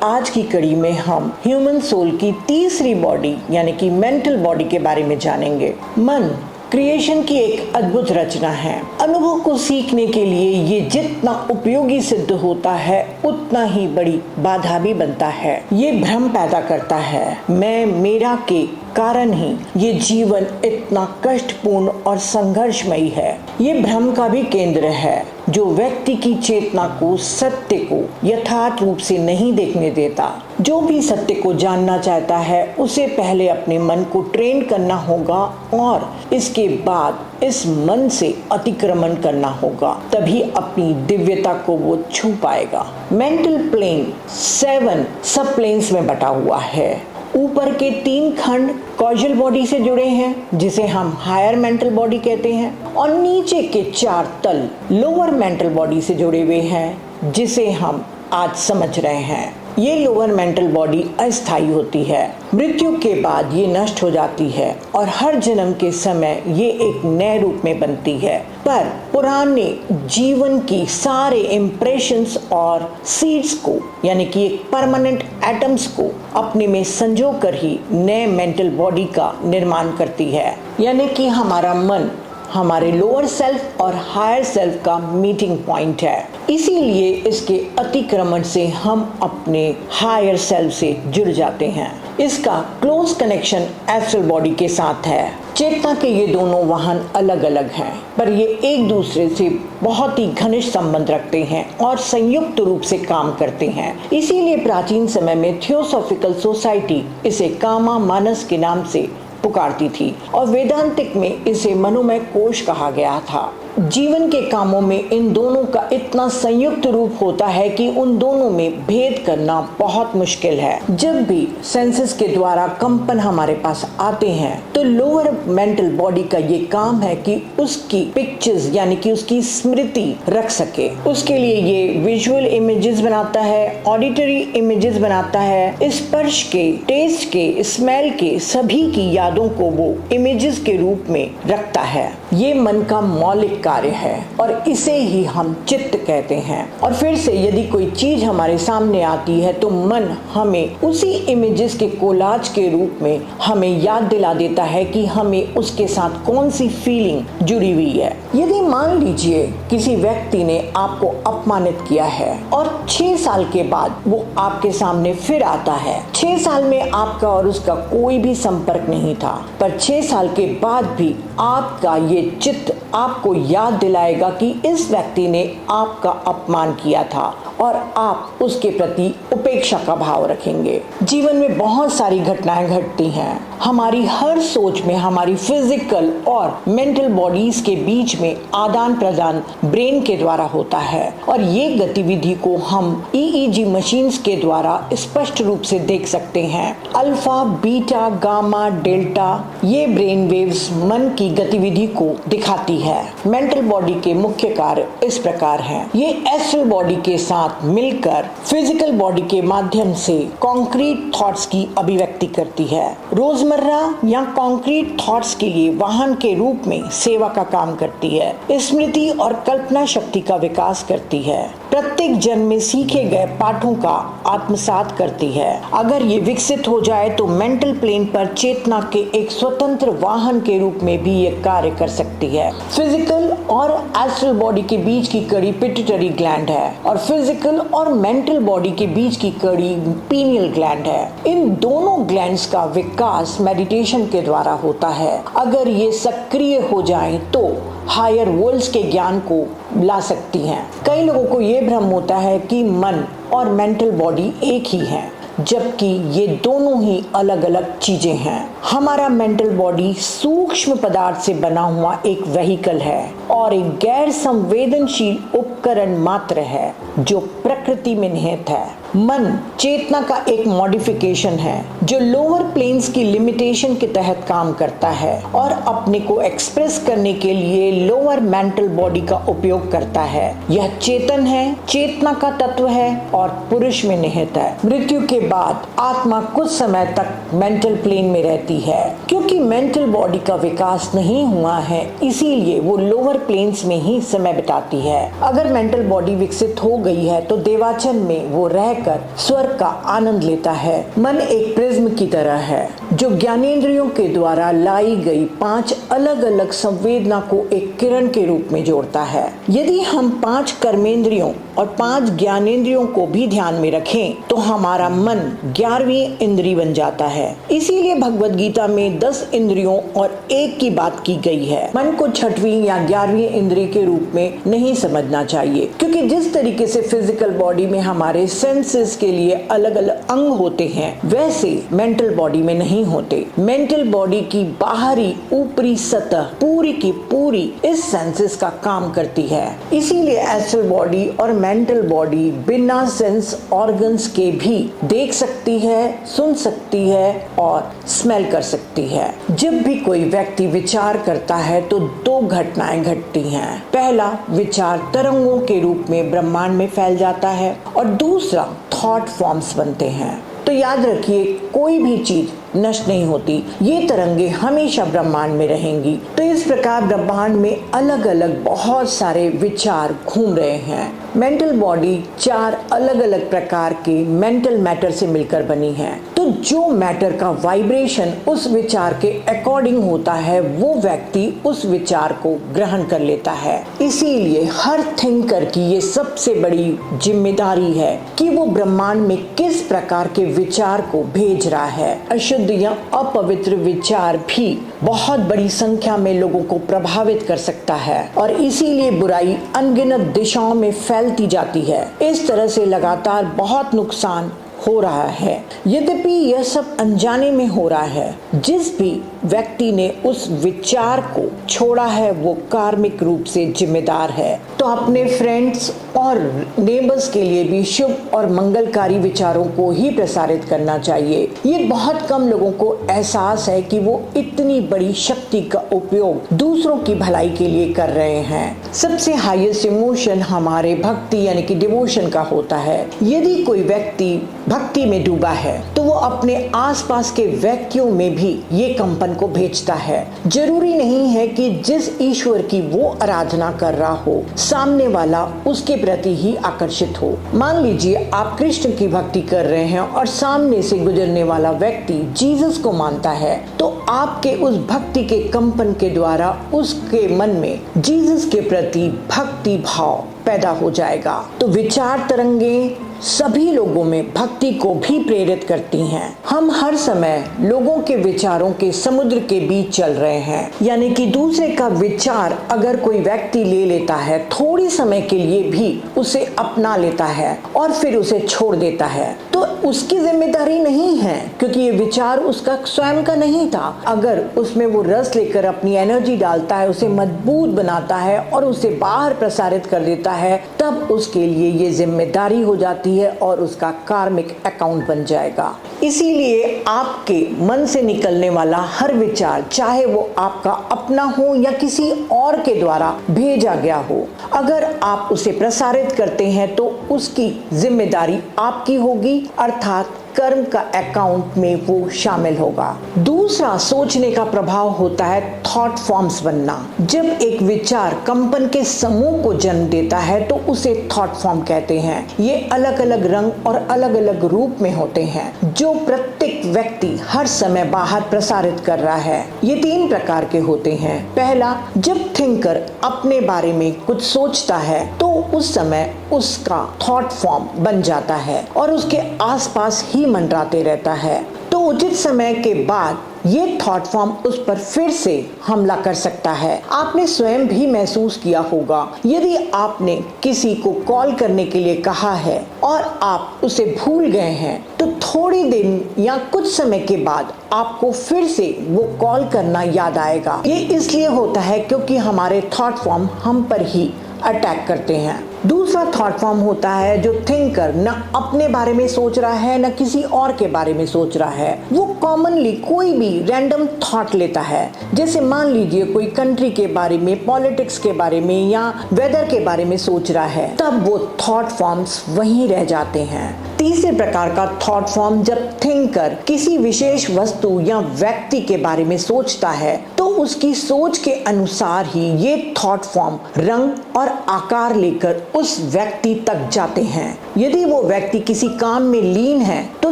आज की कड़ी में हम ह्यूमन सोल की तीसरी बॉडी यानी कि मेंटल बॉडी के बारे में जानेंगे। मन क्रिएशन की एक अद्भुत रचना है। अनुभव को सीखने के लिए ये जितना उपयोगी सिद्ध होता है उतना ही बड़ी बाधा भी बनता है। ये भ्रम पैदा करता है, मैं मेरा के कारण ही ये जीवन इतना कष्टपूर्ण और संघर्षमयी है। ये भ्रम का भी केंद्र है जो व्यक्ति की चेतना को सत्य को यथार्थ रूप से नहीं देखने देता। जो भी सत्य को जानना चाहता है उसे पहले अपने मन को ट्रेन करना होगा और इसके बाद इस मन से अतिक्रमण करना होगा, तभी अपनी दिव्यता को वो छू पाएगा। मेंटल प्लेन 7 सब प्लेन्स में बटा हुआ है। ऊपर के 3 खंड कॉजल बॉडी से जुड़े हैं जिसे हम हायर मेंटल बॉडी कहते हैं, और नीचे के 4 तल लोअर मेंटल बॉडी से जुड़े हुए हैं जिसे हम आज समझ रहे हैं। ये लोअर मेंटल बॉडी अस्थायी होती है, मृत्यु के बाद ये नष्ट हो जाती है और हर जन्म के समय ये एक नए रूप में बनती है। पर पुराने जीवन की सारे इम्प्रेशंस और सीड्स को यानी कि एक परमानेंट एटम्स को अपने में संजो कर ही नए मेंटल बॉडी का निर्माण करती है। यानी कि हमारा मन हमारे लोअर सेल्फ और हायर सेल्फ का मीटिंग पॉइंट है। इसीलिए इसके अतिक्रमण से हम अपने हायर सेल्फ से जुड़ जाते हैं। इसका क्लोज कनेक्शन एस्ट्रल बॉडी के साथ है। चेतना के ये दोनों वाहन अलग अलग हैं, पर ये एक दूसरे से बहुत ही घनिष्ठ संबंध रखते हैं और संयुक्त रूप से काम करते हैं। इसीलिए प्राचीन समय में थियोसॉफिकल सोसाइटी इसे कामा मानस के नाम से पुकारती थी और वेदांतिक में इसे मनोमय कोश कहा गया था। जीवन के कामों में इन दोनों का इतना संयुक्त रूप होता है कि उन दोनों में भेद करना बहुत मुश्किल है। जब भी सेंसेस के द्वारा कंपन हमारे पास आते हैं तो लोअर मेंटल बॉडी का ये काम है कि उसकी पिक्चर्स यानी कि उसकी स्मृति रख सके। उसके लिए ये विजुअल इमेजेस बनाता है, ऑडिटरी इमेजेस बनाता है, स्पर्श के, टेस्ट के, स्मेल के, सभी की यादों को वो इमेजेस के रूप में रखता है। ये मन का मौलिक कार्य है और इसे ही हम चित्त कहते हैं। और फिर से यदि कोई चीज हमारे सामने आती है तो मन हमें उसी इमेजेस के कोलाज के रूप में हमें याद दिला देता है कि हमें उसके साथ कौन सी फीलिंग जुड़ी हुई है। यदि मान लीजिए किसी व्यक्ति ने आपको अपमानित किया है और 6 साल के बाद वो आपके सामने फिर आता है। 6 साल में आपका और उसका कोई भी संपर्क नहीं था, पर 6 साल के बाद भी आपका ये चित्त आपको याद दिलाएगा कि इस व्यक्ति ने आपका अपमान किया था और आप उसके प्रति उपेक्षा का भाव रखेंगे। जीवन में बहुत सारी घटनाएं घटती हैं। हमारी हर सोच में हमारी फिजिकल और मेंटल बॉडीज के बीच में आदान प्रदान ब्रेन के द्वारा होता है और ये गतिविधि को हम EEG मशीन्स के द्वारा स्पष्ट रूप से देख सकते हैं। अल्फा, बीटा, गामा, डेल्टा ये ब्रेन वेव्स मन की गतिविधि को दिखाती है। मेंटल बॉडी के मुख्य कार्य इस प्रकार हैं। ये एस्ट्रल बॉडी के साथ मिलकर फिजिकल बॉडी के माध्यम से कॉन्क्रीट थॉट्स की अभिव्यक्ति करती है। रोजमर्रा या कॉन्क्रीट थॉट्स के लिए वाहन के रूप में सेवा का काम करती है। स्मृति और कल्पना शक्ति का विकास करती है। प्रत्येक जन्म में सीखे गए पाठों का आत्मसात करती है। अगर ये विकसित हो जाए तो मेंटल प्लेन पर चेतना के एक स्वतंत्र वाहन के रूप में भी ये कार्य कर सकती है। फिजिकल और एस्ट्रल बॉडी के बीच की कड़ी पिट्यूटरी ग्लैंड है और फिजिकल और मेंटल बॉडी के बीच की कड़ी पीनियल ग्लैंड है। इन दोनों ग्लैंड्स का विकास मेडिटेशन के द्वारा होता है। अगर ये सक्रिय हो जाएं तो हायर वर्ल्ड्स के ज्ञान को ला सकती हैं। कई लोगों को ये भ्रम होता है कि मन और मेंटल बॉडी एक ही है, जबकि ये दोनों ही अलग अलग चीजें हैं। हमारा मेंटल बॉडी सूक्ष्म पदार्थ से बना हुआ एक व्हीकल है और एक गैर संवेदनशील उपकरण मात्र है जो प्रकृति में निहित है। मन चेतना का एक मॉडिफिकेशन है जो लोअर प्लेन्स की लिमिटेशन के तहत काम करता है और अपने को एक्सप्रेस करने के लिए लोअर मेंटल बॉडी का उपयोग करता है। यह चेतन है, चेतना का तत्व है और पुरुष में निहित है। मृत्यु के बाद आत्मा कुछ समय तक मेंटल प्लेन में रहती है। क्योंकि मेंटल बॉडी का विकास नहीं हुआ है, इसीलिए वो लोअर प्लेन्स में ही समय बिताती है। अगर मेंटल बॉडी विकसित हो गई है तो देवाचन में वो रहकर रहकर स्वर्ग का आनंद लेता है। मन एक प्रिज्म की तरह है जो ज्ञानेंद्रियों के द्वारा लाई गई 5 अलग अलग संवेदना को एक किरण के रूप में जोड़ता है। यदि हम 5 कर्मेंद्रियों और 5 ज्ञानेंद्रियों को भी ध्यान में रखें तो हमारा मन 11वीं इंद्री बन जाता है। इसीलिए भगवद गीता में 10 इंद्रियों और 1 की बात की गई है। मन को 6वीं या 11वीं इंद्री के रूप में नहीं समझना चाहिए, क्योंकि जिस तरीके से फिजिकल बॉडी में हमारे सेंसेस के लिए अलग अलग अंग होते हैं, वैसे मेंटल बॉडी में नहीं होते। मेंटल बॉडी की बाहरी ऊपरी सतह पूरी की पूरी इस सेंसेस का काम करती है। इसीलिए एस्ट्रल बॉडी और मेंटल बॉडी बिना सेंस ऑर्गन्स के भी देख सकती है, सुन सकती है और स्मेल कर सकती है। जब भी कोई व्यक्ति विचार करता है तो 2 घटनाएं घटती हैं। पहला, विचार तरंगों के रूप में ब्रह्मांड में फैल जाता है और दूसरा, थॉट फॉर्म्स बनते हैं। तो याद रखिए, कोई भी चीज नष्ट नहीं होती, ये तरंगे हमेशा ब्रह्मांड में रहेंगी। तो इस प्रकार ब्रह्मांड में अलग अलग बहुत सारे विचार घूम रहे हैं। मेंटल बॉडी 4 अलग अलग प्रकार के मेंटल मैटर से मिलकर बनी है। तो जो मैटर का वाइब्रेशन उस विचार के अकॉर्डिंग होता है, वो व्यक्ति उस विचार को ग्रहण कर लेता है। इसीलिए हर थिंकर की ये सबसे बड़ी जिम्मेदारी है कि वो ब्रह्मांड में किस प्रकार के विचार को भेज रहा है। अशुद्ध या अपवित्र विचार भी बहुत बड़ी संख्या में लोगों को प्रभावित कर सकता है और इसीलिए बुराई अनगिनत दिशाओं में फैलती जाती है। इस तरह से लगातार बहुत नुकसान हो रहा है। यद्यपि यह सब अनजाने में हो रहा है। जिस भी व्यक्ति ने उस विचार को छोड़ा है वो कार्मिक रूप से जिम्मेदार है। तो अपने फ्रेंड्स और नेबर्स के लिए भी शुभ और मंगलकारी विचारों को ही प्रसारित करना चाहिए। ये बहुत कम लोगों को एहसास है कि वो इतनी बड़ी शक्ति का उपयोग दूसरों की भलाई के लिए कर रहे हैं। सबसे हाईएस्ट इमोशन हमारे भक्ति यानी कि डिवोशन का होता है। यदि कोई व्यक्ति भक्ति में डूबा है तो वो अपने आसपास के व्यक्तियों में भी ये कंपन को भेजता है। जरूरी नहीं है कि जिस ईश्वर की वो आराधना कर रहा हो सामने वाला उसके प्रति ही आकर्षित हो। मान लीजिए आप कृष्ण की भक्ति कर रहे हैं और सामने से गुजरने वाला व्यक्ति जीसस को मानता है, तो आपके उस भक्ति के कंपन के द्वारा उसके मन में जीसस के प्रति भक्ति भाव पैदा हो जाएगा। तो विचार तरंगे सभी लोगों में भक्ति को भी प्रेरित करती हैं। हम हर समय लोगों के विचारों के समुद्र के बीच चल रहे हैं, यानी कि दूसरे का विचार अगर कोई व्यक्ति ले लेता है, थोड़ी समय के लिए भी उसे अपना लेता है और फिर उसे छोड़ देता है, तो उसकी जिम्मेदारी नहीं है, क्योंकि ये विचार उसका स्वयं का नहीं था। अगर उसमें वो रस लेकर अपनी एनर्जी डालता है, उसे मजबूत बनाता है और उसे बाहर प्रसारित कर देता है, तब उसके लिए ये जिम्मेदारी हो जाती है और उसका कार्मिक अकाउंट बन जाएगा। इसीलिए आपके मन से निकलने वाला हर विचार, चाहे वो आपका अपना हो या किसी और के द्वारा भेजा गया हो, अगर आप उसे प्रसारित करते हैं तो उसकी जिम्मेदारी आपकी होगी, अर्थात कर्म का अकाउंट में वो शामिल होगा। दूसरा, सोचने का प्रभाव होता है थॉट फॉर्म्स बनना। जब एक विचार कंपन के समूह को जन्म देता है तो उसे थॉट फॉर्म कहते हैं। ये अलग अलग रंग और अलग अलग रूप में होते हैं जो प्रत्येक व्यक्ति हर समय बाहर प्रसारित कर रहा है। ये 3 प्रकार के होते हैं। पहला, जब थिंकर अपने बारे में कुछ सोचता है तो उस समय उसका थॉट फॉर्म बन जाता है और उसके आसपास ही मंडराते रहता है। तो उचित समय के बाद ये थॉट फॉर्म उस पर फिर से हमला कर सकता है। आपने स्वयं भी महसूस किया होगा, यदि आपने किसी को कॉल करने के लिए कहा है और आप उसे भूल गए हैं, तो थोड़ी दिन या कुछ समय के बाद आपको फिर से वो कॉल करना याद आएगा। ये इसलिए होता है क्योंकि हमारे थॉट फॉर्म हम पर ही अटैक करते हैं। दूसरा थॉट फॉर्म होता है जो थिंकर न अपने बारे में सोच रहा है न किसी और के बारे में सोच रहा है। वो कॉमनली कोई भी रैंडम थॉट लेता है। जैसे मान लीजिए कोई कंट्री के बारे में, पॉलिटिक्स के बारे में या वेदर के बारे में सोच रहा है, तब वो थॉट फॉर्म्स वहीं रह जाते हैं। तीसरे प्रकार का थॉट फॉर्म, जब थिंकर किसी विशेष वस्तु या व्यक्ति के बारे में सोचता है तो उसकी सोच के अनुसार ही ये थॉट फॉर्म रंग और आकार लेकर उस व्यक्ति तक जाते हैं। यदि वो व्यक्ति किसी काम में लीन है तो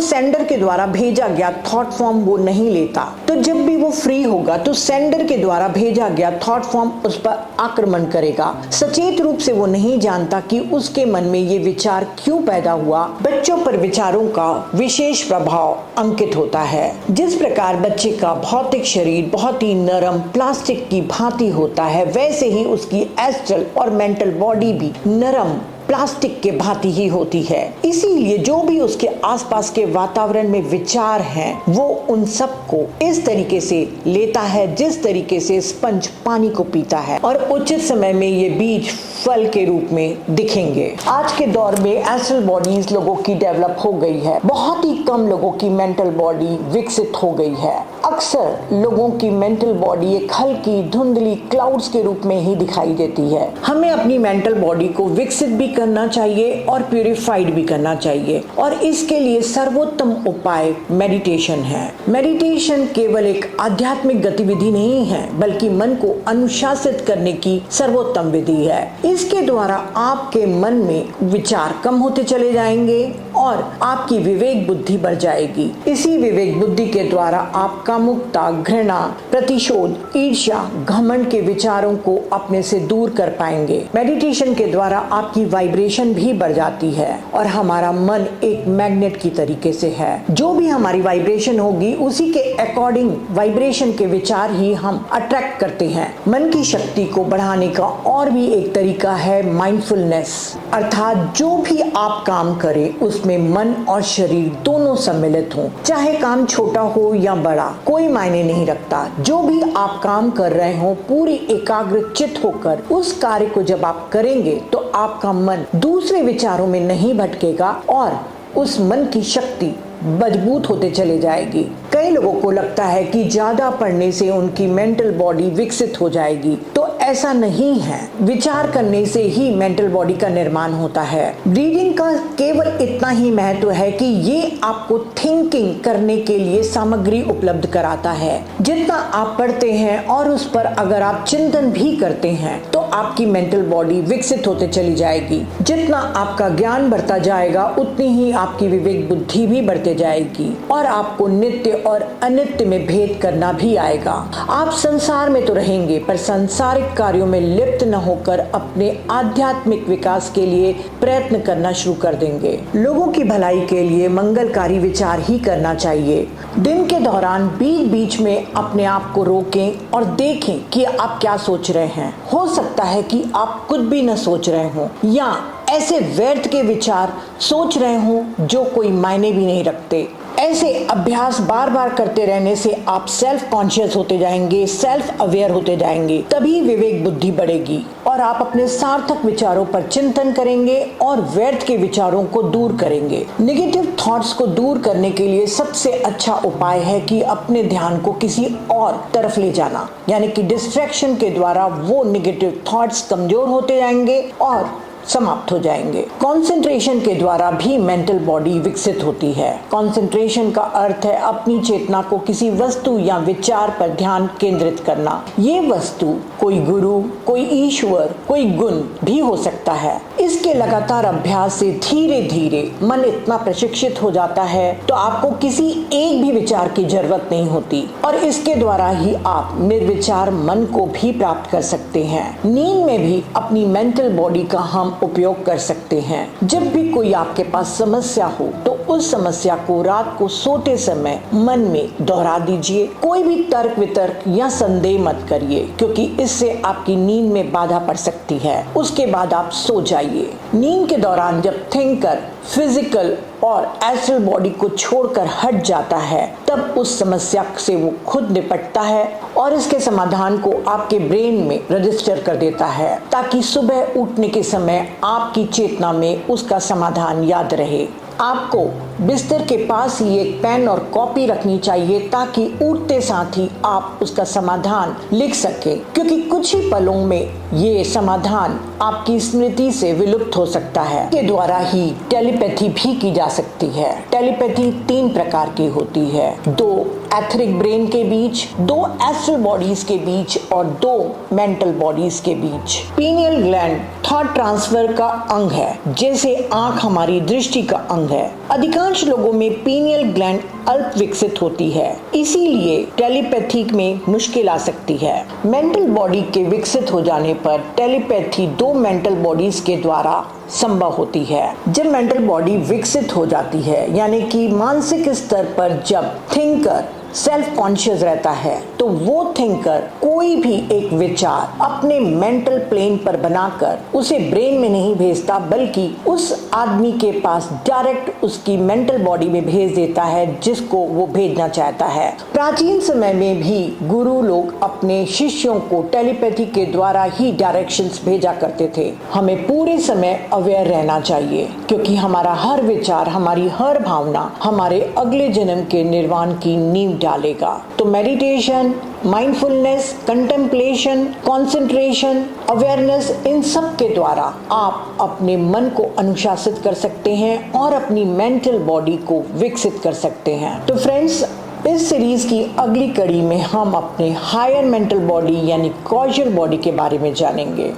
सेंडर के द्वारा भेजा गया थॉट फॉर्म वो नहीं लेता, तो जब भी वो फ्री होगा तो सेंडर के द्वारा भेजा गया थॉट फॉर्म उस पर आक्रमण करेगा। सचेत रूप से वो नहीं जानता कि उसके मन में ये विचार क्यों पैदा हुआ। बच्चों पर विचारों का विशेष प्रभाव अंकित होता है। जिस प्रकार बच्चे का भौतिक शरीर बहुत ही नरम प्लास्टिक की भांति होता है, वैसे ही उसकी एस्ट्रल और मेंटल बॉडी भी नरम प्लास्टिक के भांति ही होती है। इसीलिए जो भी उसके आसपास के वातावरण में विचार हैं, वो उन सबको इस तरीके से लेता है जिस तरीके से स्पंज पानी को पीता है, और उचित समय में ये बीज फल के रूप में दिखेंगे। आज के दौर में एस्ट्रल बॉडीज लोगों की डेवलप हो गई है। बहुत ही कम लोगों की मेंटल बॉडी विकसित हो गई है। अक्सर लोगों की मेंटल बॉडी एक हल्की धुंधली क्लाउड्स के रूप में ही दिखाई देती है। हमें अपनी मेंटल बॉडी को विकसित भी करना चाहिए और प्यूरिफाइड भी करना चाहिए, और इसके लिए सर्वोत्तम उपाय मेडिटेशन है। मेडिटेशन केवल एक आध्यात्मिक गतिविधि नहीं है, बल्कि मन को अनुशासित करने की सर्वोत्तम विधि है। इसके द्वारा आपके मन में विचार कम होते चले जाएंगे और आपकी विवेक बुद्धि बढ़ जाएगी। इसी विवेक बुद्धि के द्वारा आप कामुकता, घृणा, प्रतिशोध, ईर्ष्या, घमंड के विचारों को अपने से दूर कर पाएंगे। मेडिटेशन के द्वारा आपकी वाइब्रेशन भी बढ़ जाती है, और हमारा मन एक मैग्नेट की तरीके से है। जो भी हमारी वाइब्रेशन होगी उसी के अकॉर्डिंग वाइब्रेशन के विचार ही हम अट्रैक्ट करते हैं। मन की शक्ति को बढ़ाने का और भी एक तरीका है माइंडफुलनेस, अर्थात जो भी आप काम करें उसमें मन और शरीर दोनों सम्मिलित हों। चाहे काम छोटा हो या बड़ा, कोई मायने नहीं रखता। जो भी आप काम कर रहे हो, पूरी एकाग्रचित होकर उस कार्य को जब आप करेंगे तो आपका मन दूसरे विचारों में नहीं भटकेगा और उस मन की शक्ति मजबूत होते चले जाएगी। कई लोगों को लगता है कि ज्यादा पढ़ने से उनकी मेंटल बॉडी विकसित हो जाएगी, तो ऐसा नहीं है। विचार करने से ही मेंटल बॉडी का निर्माण होता है। रीडिंग का केवल इतना ही महत्व है कि ये आपको थिंकिंग करने के लिए सामग्री उपलब्ध कराता है। जितना आप पढ़ते हैं और उस पर अगर आप चिंतन भी करते हैं तो आपकी मेंटल बॉडी विकसित होते चली जाएगी। जितना आपका ज्ञान बढ़ता जाएगा उतनी ही आपकी विवेक बुद्धि भी बढ़ते जाएगी, और आपको नित्य और अनित्य में भेद करना भी आएगा। आप संसार में तो रहेंगे, पर सांसारिक कार्यों में लिप्त न होकर अपने आध्यात्मिक विकास के लिए प्रयत्न करना शुरू कर देंगे। लोगों की भलाई के लिए मंगलकारी विचार ही करना चाहिए। दिन के दौरान बीच बीच में अपने आप को रोकें और देखें कि आप क्या सोच रहे हैं। हो सकता है कि आप कुछ भी न सोच रहे हो, या ऐसे व्यर्थ के विचार सोच रहे हो जो कोई मायने भी नहीं रखते। ऐसे अभ्यास बार बार करते रहने से आप सेल्फ कॉन्शियस होते जाएंगे, सेल्फ अवेयर होते जाएंगे। तभी विवेक बुद्धि बढ़ेगी और आप अपने सार्थक विचारों पर चिंतन करेंगे और व्यर्थ के विचारों को दूर करेंगे। नेगेटिव थॉट्स को दूर करने के लिए सबसे अच्छा उपाय है कि अपने ध्यान को किसी और तरफ ले जाना, यानी कि डिस्ट्रैक्शन के द्वारा वो नेगेटिव थॉट्स कमजोर होते जाएंगे और समाप्त हो जाएंगे। कंसंट्रेशन के द्वारा भी मेंटल बॉडी विकसित होती है। कंसंट्रेशन का अर्थ है अपनी चेतना को किसी वस्तु या विचार पर ध्यान केंद्रित करना। ये वस्तु कोई गुरु, कोई ईश्वर, कोई गुण भी हो सकता है। इसके लगातार अभ्यास से धीरे धीरे मन इतना प्रशिक्षित हो जाता है तो आपको किसी एक भी विचार की जरूरत नहीं होती, और इसके द्वारा ही आप निर्विचार मन को भी प्राप्त कर सकते हैं। नींद में भी अपनी मेंटल बॉडी का हम उपयोग कर सकते हैं। जब भी कोई आपके पास समस्या हो तो उस समस्या को रात को सोते समय मन में दोहरा दीजिए। कोई भी तर्क वितर्क या संदेह मत करिए, क्योंकि इससे आपकी नींद में बाधा पड़ सकती है। उसके बाद आप सो जाइए। नींद के दौरान जब थिंकर फिजिकल और एस्ट्रल बॉडी को छोड़कर हट जाता है, तब उस समस्या से वो खुद निपटता है और इसके समाधान को आपके ब्रेन में रजिस्टर कर देता है, ताकि सुबह उठने के समय आपकी चेतना में उसका समाधान याद रहे। आपको बिस्तर के पास ही एक पेन और कॉपी रखनी चाहिए, ताकि उठते साथ ही आप उसका समाधान लिख सके, क्योंकि कुछ ही पलों में ये समाधान आपकी स्मृति से विलुप्त हो सकता है। के द्वारा ही टेलीपैथी भी की जा सकती है। टेलीपैथी 3 प्रकार की होती है। 2 एथरिक ब्रेन के बीच, 2 एस्ट्रल बॉडीज के बीच और 2 मेंटल बॉडीज के बीच। पीनियल ग्लैंड थॉट ट्रांसफर का अंग है, जैसे आंख हमारी दृष्टि का अंग है। अधिकांश लोगों में पीनियल ग्लैंड अल्प विकसित होती है, इसीलिए टेलीपैथी में मुश्किल आ सकती है। मेंटल बॉडी के विकसित हो जाने पर टेलीपैथी 2 मेंटल बॉडीज के द्वारा संभव होती है। जब मेंटल बॉडी विकसित हो जाती है, यानी कि मानसिक स्तर पर जब थिंकर सेल्फ कॉन्शियस रहता है, तो वो थिंकर कोई भी एक विचार अपने मेंटल प्लेन पर बनाकर उसे ब्रेन में नहीं भेजता, बल्कि उस आदमी के पास डायरेक्ट उसकी मेंटल बॉडी में भेज देता है जिसको वो भेजना चाहता है। प्राचीन समय में भी गुरु लोग अपने शिष्यों को टेलीपैथी के द्वारा ही डायरेक्शंस भेजा करते थे। हमें पूरे समय अवेयर रहना चाहिए, क्योंकि हमारा हर विचार, हमारी हर भावना हमारे अगले जन्म के निर्वाण की नींव डालेगा। तो meditation, mindfulness, contemplation, concentration, awareness, इन सब के द्वारा आप अपने मन को अनुशासित कर सकते हैं और अपनी मेंटल बॉडी को विकसित कर सकते हैं। तो फ्रेंड्स, इस सीरीज की अगली कड़ी में हम अपने हायर मेंटल बॉडी यानी कॉजल बॉडी के बारे में जानेंगे।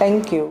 Thank you.